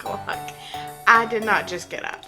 o'clock. I did not just get up.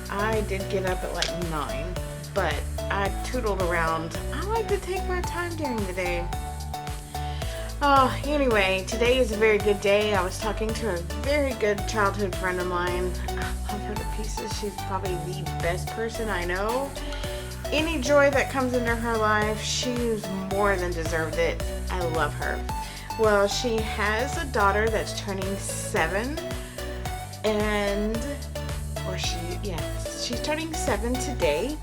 I did get up at like 9, but I tootled around. I like to take my time during the day. Oh, anyway, today is a very good day. I was talking to a very good childhood friend of mine. I love her to pieces. She's probably the best person I know. Any joy that comes into her life, she's more than deserved it. I love her. Well, she has a daughter that's turning 7, she's turning 7 today.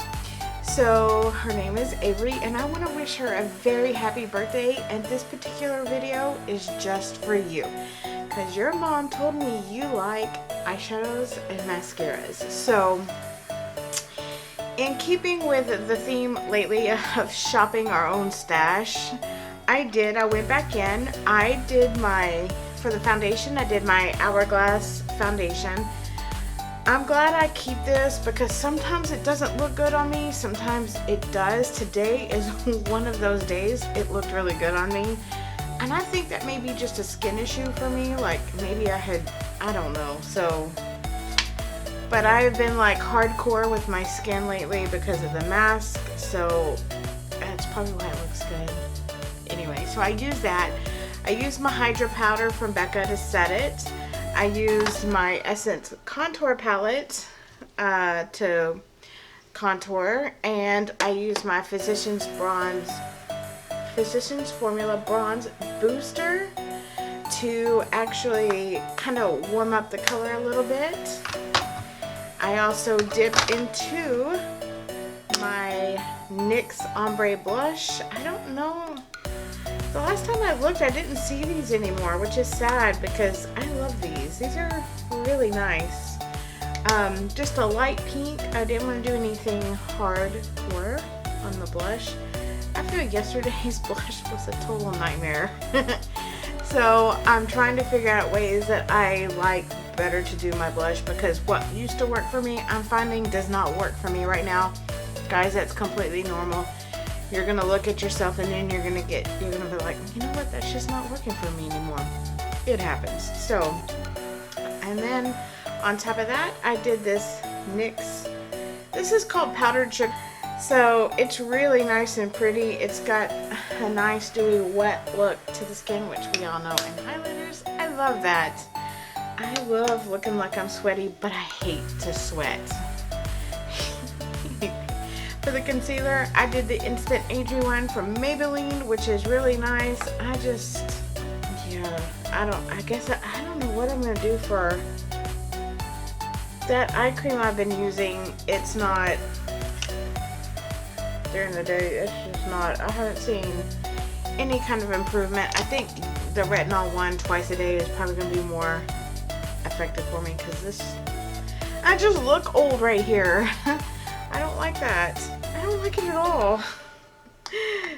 So her name is Avery, and I want to wish her a very happy birthday, and this particular video is just for you because your mom told me you like eyeshadows and mascaras. So in keeping with the theme lately of shopping our own stash, I went back in. For the foundation, I did my Hourglass foundation. I'm glad I keep this because sometimes it doesn't look good on me. Sometimes it does. Today is one of those days it looked really good on me. And I think that may be just a skin issue for me. Like maybe I don't know. But I've been like hardcore with my skin lately because of the mask. So that's probably why it looks good. Anyway, so I use that. I use my Hydra powder from Becca to set it. I used my Essence contour palette to contour, and I used my Physicians Formula Bronze Booster to actually kind of warm up the color a little bit. I also dipped into my NYX Ombre Blush. I don't know. The last time I looked, I didn't see these anymore, which is sad because I love these. These are really nice. Just a light pink. I didn't want to do anything hardcore on the blush. I feel like yesterday's blush was a total nightmare. So I'm trying to figure out ways that I like better to do my blush because what used to work for me, I'm finding does not work for me right now. Guys, that's completely normal. You're going to look at yourself and then you're going to be like, you know what, that's just not working for me anymore. It happens. So, and then on top of that, I did this NYX. This is called Powdered Sugar. So it's really nice and pretty. It's got a nice dewy wet look to the skin, which we all know. And highlighters, I love that. I love looking like I'm sweaty, but I hate to sweat. For the concealer, I did the Instant Aging one from Maybelline, which is really nice. I don't know what I'm going to do for that eye cream I've been using. It's not, during the day, it's just not, I haven't seen any kind of improvement. I think the retinol one twice a day is probably going to be more effective for me because I just look old right here. I don't like that. I don't like it at all.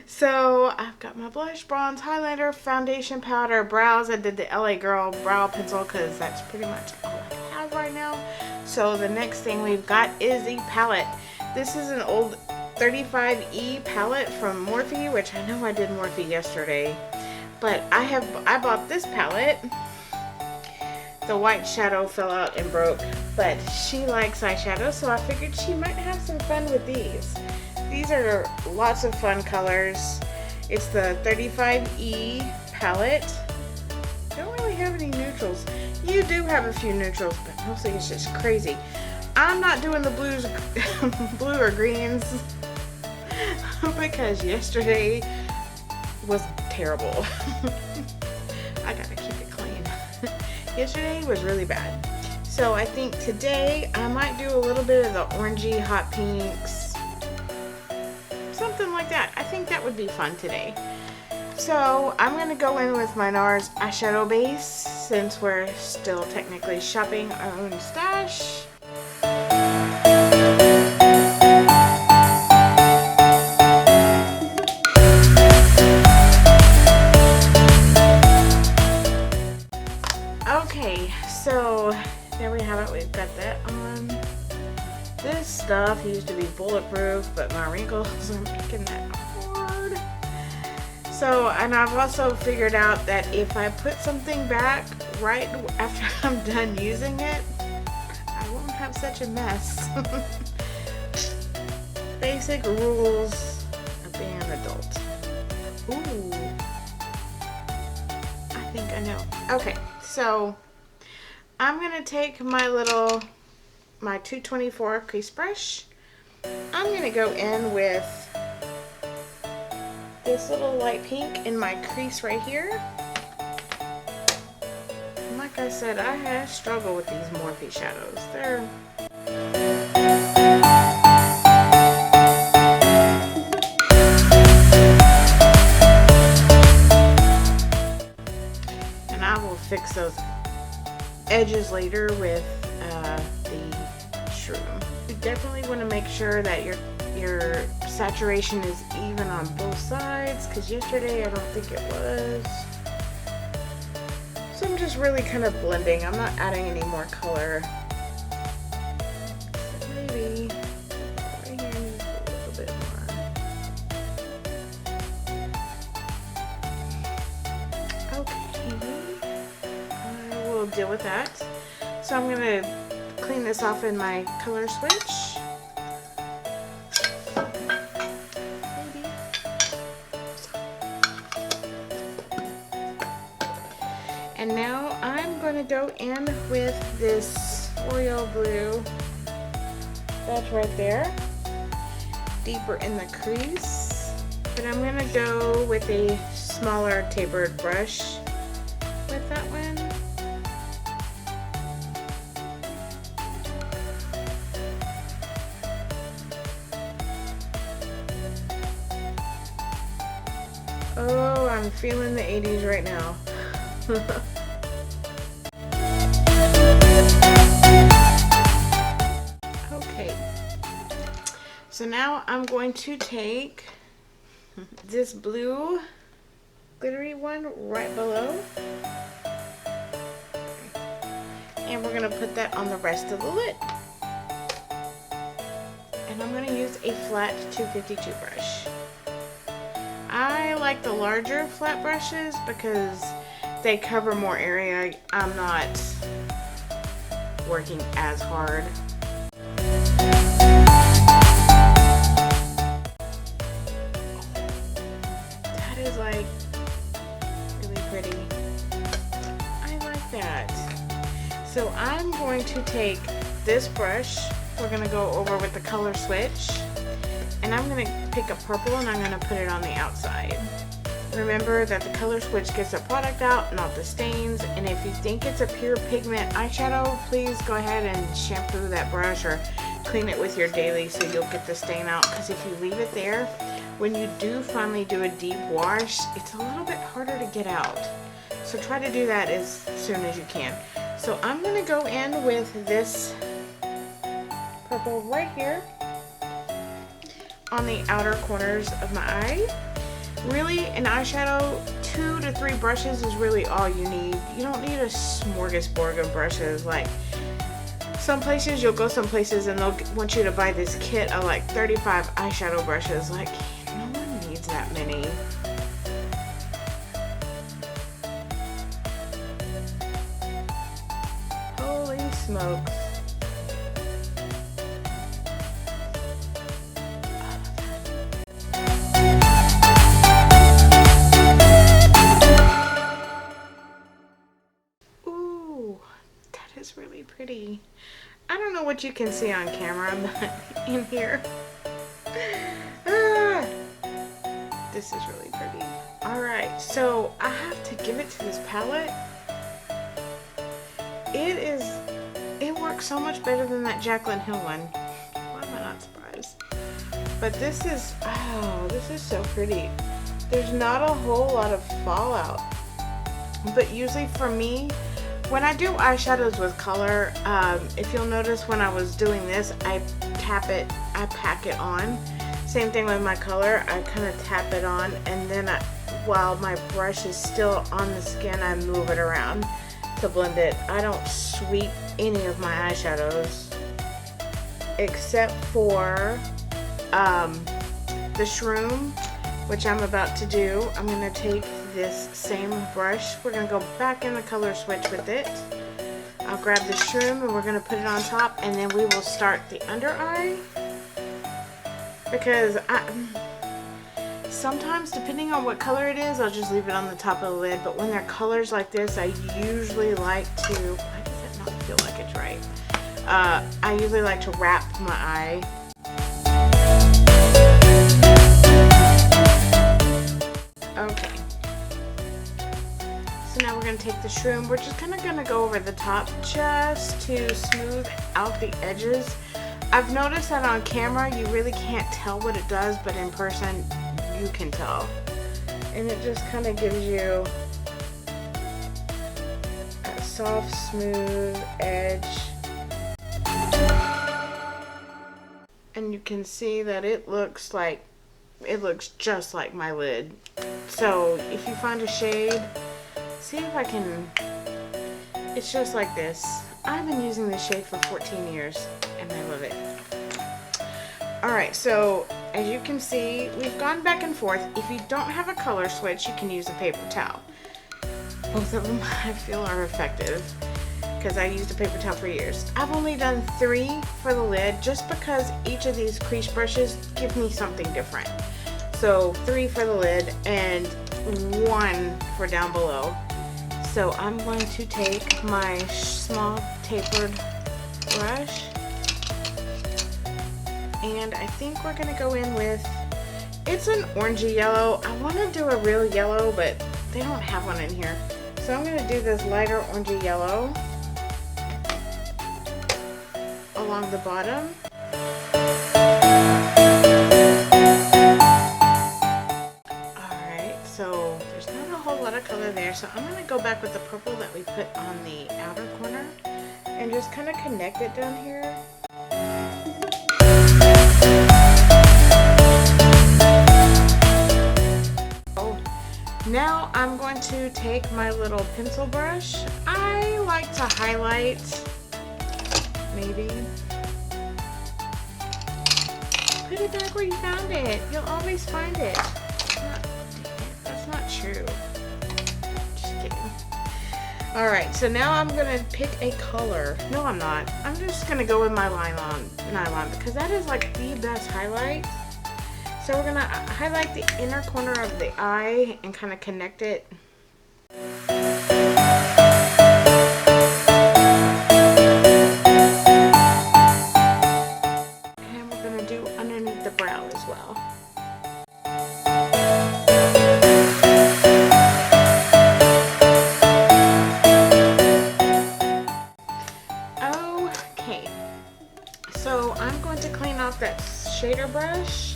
So I've got my blush, bronze, highlighter, foundation powder, brows. I did the LA Girl brow pencil because that's pretty much all I have right now. So the next thing we've got is a palette. This is an old 35E palette from Morphe, which I know I did Morphe yesterday. But I bought this palette. The white shadow fell out and broke, but she likes eyeshadow, so I figured she might have some fun with these. These are lots of fun colors. It's the 35E palette. Don't really have any neutrals. You do have a few neutrals, but mostly it's just crazy. I'm not doing the blues, blue or greens, because yesterday was terrible. I gotta keep it clean. Yesterday was really bad. So I think today I might do a little bit of the orangey hot pinks. Something like that. I think that would be fun today. So I'm going to go in with my NARS eyeshadow base since we're still technically shopping our own stash. Okay, so there we have it. We've got that on. This stuff used to be bulletproof, but my wrinkles are making that hard. So, and I've also figured out that if I put something back right after I'm done using it, I won't have such a mess. Basic rules of being an adult. Ooh, I think I know. Okay, so I'm gonna take my 224 crease brush. I'm gonna go in with this little light pink in my crease right here. And like I said, I struggle with these Morphe shadows. And I will fix those edges later with the shroom. You definitely want to make sure that your saturation is even on both sides, because yesterday I don't think it was. So I'm just really kind of blending. I'm not adding any more color. Maybe right here needs a little bit more. Okay, I will deal with that. So I'm going to clean this off in my color switch. And now I'm going to go in with this royal blue that's right there, deeper in the crease. But I'm going to go with a smaller tapered brush with that one. Oh, I'm feeling the 80s right now. Okay, so now I'm going to take this blue glittery one right below, and we're going to put that on the rest of the lid. And I'm going to use a flat 252 brush. I like the larger flat brushes because they cover more area. I'm not working as hard. That is like really pretty. I like that. So I'm going to take this brush. We're going to go over with the color switch. And I'm going to pick up purple and I'm going to put it on the outside. Remember that the color switch gets the product out, not the stains. And if you think it's a pure pigment eyeshadow, please go ahead and shampoo that brush or clean it with your daily so you'll get the stain out. Because if you leave it there, when you do finally do a deep wash, it's a little bit harder to get out. So try to do that as soon as you can. So I'm going to go in with this purple right here on the outer corners of my eye. Really, an eyeshadow, 2 to 3 brushes is really all you need. You don't need a smorgasbord of brushes. Like, some places, you'll go some places and they'll want you to buy this kit of like 35 eyeshadow brushes. Like, no one needs that many. Holy smokes. Really pretty. I don't know what you can see on camera, but in here, this is really pretty. Alright, so I have to give it to this palette. It works so much better than that Jaclyn Hill one. Why am I not surprised? But this is so pretty. There's not a whole lot of fallout, but usually for me, when I do eyeshadows with color, if you'll notice when I was doing this, I pack it on. Same thing with my color, I kind of tap it on, and then while my brush is still on the skin, I move it around to blend it. I don't sweep any of my eyeshadows except for the shroom, which I'm about to do. I'm going to take this same brush. We're going to go back in the color switch with it. I'll grab the shroom and we're going to put it on top, and then we will start the under eye. Because sometimes, depending on what color it is, I'll just leave it on the top of the lid. But when they're colors like this, I usually like to, why does it not feel like it's right? I usually like to wrap my eye. Okay. So now we're going to take the shroom. We're just kind of going to go over the top just to smooth out the edges. I've noticed that on camera you really can't tell what it does, but in person you can tell. And it just kind of gives you a soft, smooth edge. And you can see that it looks just like my lid. So if you find a shade, see if I can, it's just like this. I've been using this shade for 14 years and I love it. Alright, so as you can see, we've gone back and forth. If you don't have a color switch, you can use a paper towel. Both of them I feel are effective, because I used a paper towel for years. I've only done 3 for the lid just because each of these crease brushes give me something different. So 3 for the lid and 1 for down below. So I'm going to take my small tapered brush, and I think we're going to go in with, it's an orangey yellow. I want to do a real yellow, but they don't have one in here. So I'm going to do this lighter orangey yellow along the bottom. Alright, so there's not a whole lot of color there, so I'm going to go back with the purple that we put on the outer corner and just kind of connect it down here. Now I'm going to take my little pencil brush. I like to highlight, maybe. Put it back where you found it. You'll always find it. That's not true. Just kidding. Alright, so now I'm going to pick a color. No, I'm not. I'm just going to go with my nylon because that is like the best highlight. So we're going to highlight the inner corner of the eye and kind of connect it. And we're going to do underneath the brow as well. Okay, so I'm going to clean off that shader brush.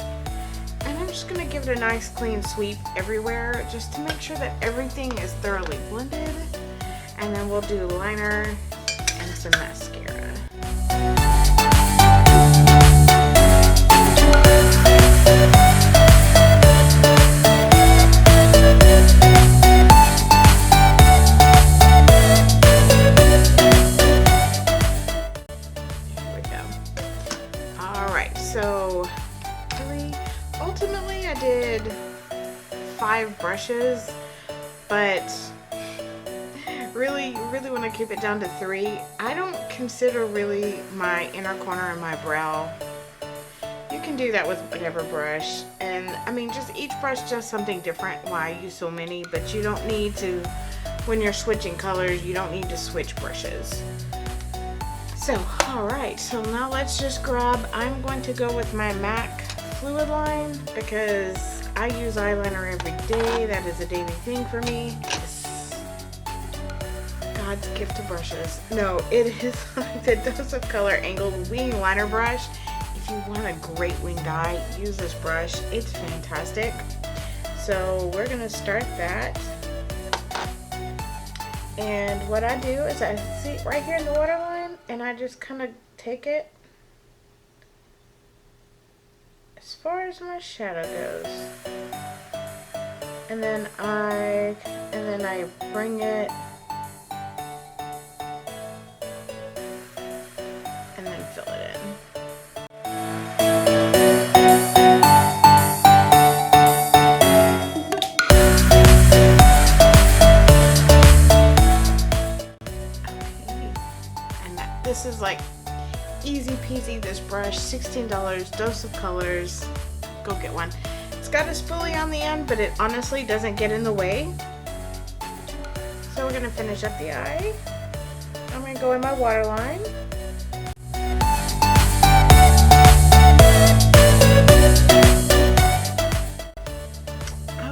And I'm just going to give it a nice clean sweep everywhere just to make sure that everything is thoroughly blended. And then we'll do liner and some mascara. Here we go. Alright, so ultimately I did 5 brushes, but really want to keep it down to 3. I don't consider really my inner corner and my brow. You can do that with whatever brush, and I mean just each brush does something different, why I use so many, but you don't need to, when you're switching colors, you don't need to switch brushes. So alright, so now let's just grab, I'm going to go with my MAC fluid line because I use eyeliner every day. That is a daily thing for me. It's God's gift to brushes. No, it is like the Dose of Color angled wing liner brush. If you want a great winged eye, use this brush. It's fantastic. So we're gonna start that. And what I do is I see right here in the waterline and I just kind of take it as far as my shadow goes, and then I bring it and then fill it in. This is like easy peasy. This brush, $16, dose of colors. Go get one. It's got a spoolie on the end, but it honestly doesn't get in the way. So we're gonna finish up the eye. I'm gonna go in my waterline.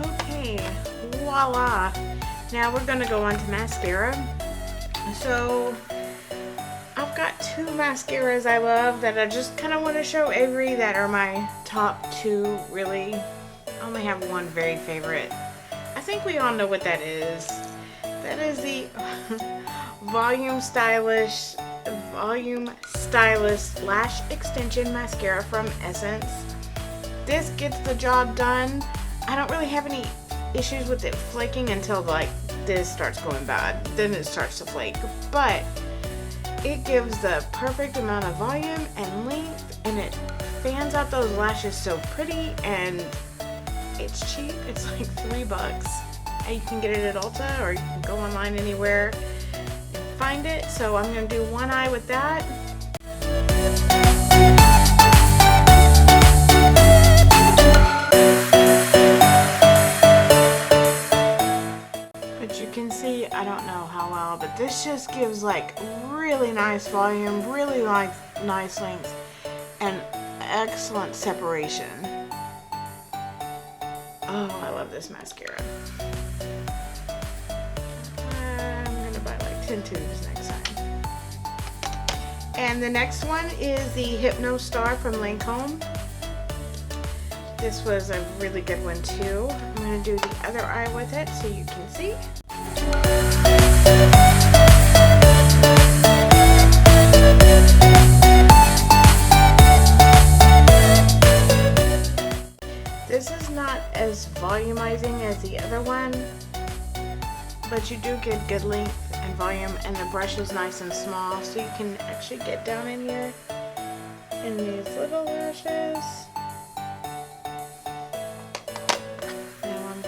Okay, voila. Now we're gonna go on to mascara. So I've got two mascaras I love that I just kind of want to show Avery that are my top two, really. I only have one very favorite. I think we all know what that is. That is the Volume Stylish Lash Extension Mascara from Essence. This gets the job done. I don't really have any issues with it flaking until like this starts going bad. Then it starts to flake. But it gives the perfect amount of volume and length, and it fans out those lashes so pretty, and it's cheap. It's like $3. And you can get it at Ulta, or you can go online anywhere and find it. So I'm going to do one eye with that. But you can see, I don't know how well, but this just gives like really nice volume, really nice length, and excellent separation. Oh, I love this mascara. I'm gonna buy like 10 tubes next time. And the next one is the Hypno Star from Lancome. This was a really good one too. I'm gonna do the other eye with it so you can see. This is not as volumizing as the other one, but you do get good length and volume, and the brush is nice and small, so you can actually get down in here in these little lashes. Now I'm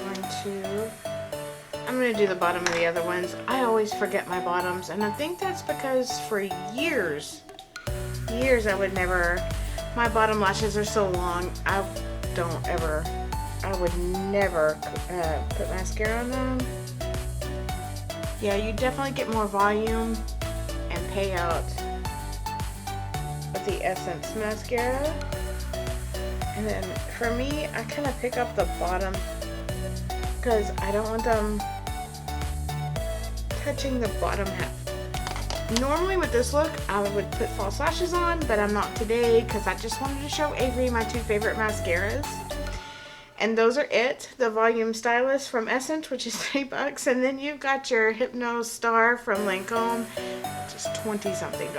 going to do the bottom of the other ones. I always forget my bottoms, and I think that's because for years I would never, my bottom lashes are so long, I would never put mascara on them. Yeah, you definitely get more volume and payout with the Essence mascara. And then for me, I kind of pick up the bottom because I don't want them touching the bottom half. Normally with this look, I would put false lashes on, but I'm not today because I just wanted to show Avery my two favorite mascaras. And those are it. The Volume Stylist from Essence, which is $3, and then you've got your Hypno Star from Lancome, which is $20-something.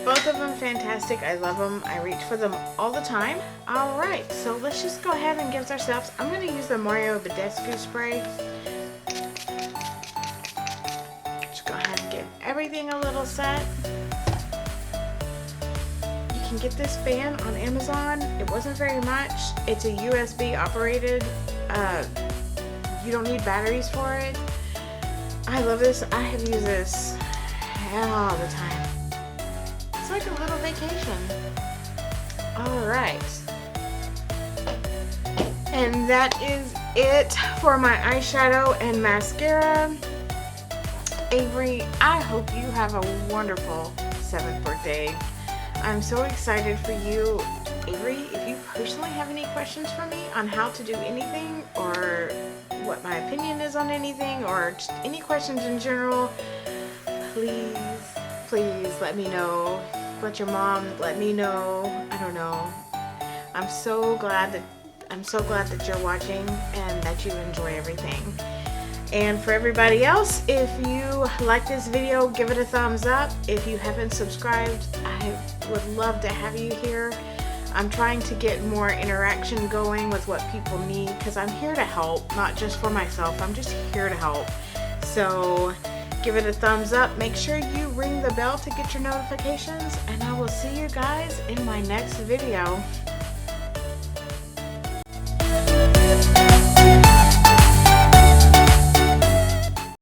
Both of them fantastic. I love them. I reach for them all the time. Alright, so let's just go ahead and give ourselves, I'm going to use the Mario Badescu spray. Just go ahead and get everything a little set. You can get this fan on Amazon. It wasn't very much. It's a USB operated. You don't need batteries for it. I love this. I have used this all the time. It's like a little vacation. Alright. And that is it for my eyeshadow and mascara. Avery, I hope you have a wonderful 7th birthday. I'm so excited for you. Avery, if you personally have any questions for me on how to do anything, or what my opinion is on anything, or just any questions in general, please let me know. Let your mom let me know. I don't know. I'm so glad that you're watching and that you enjoy everything. And for everybody else, if you like this video, give it a thumbs up. If you haven't subscribed, I would love to have you here. I'm trying to get more interaction going with what people need, because I'm here to help, not just for myself. I'm just here to help. So give it a thumbs up. Make sure you ring the bell to get your notifications, and I will see you guys in my next video.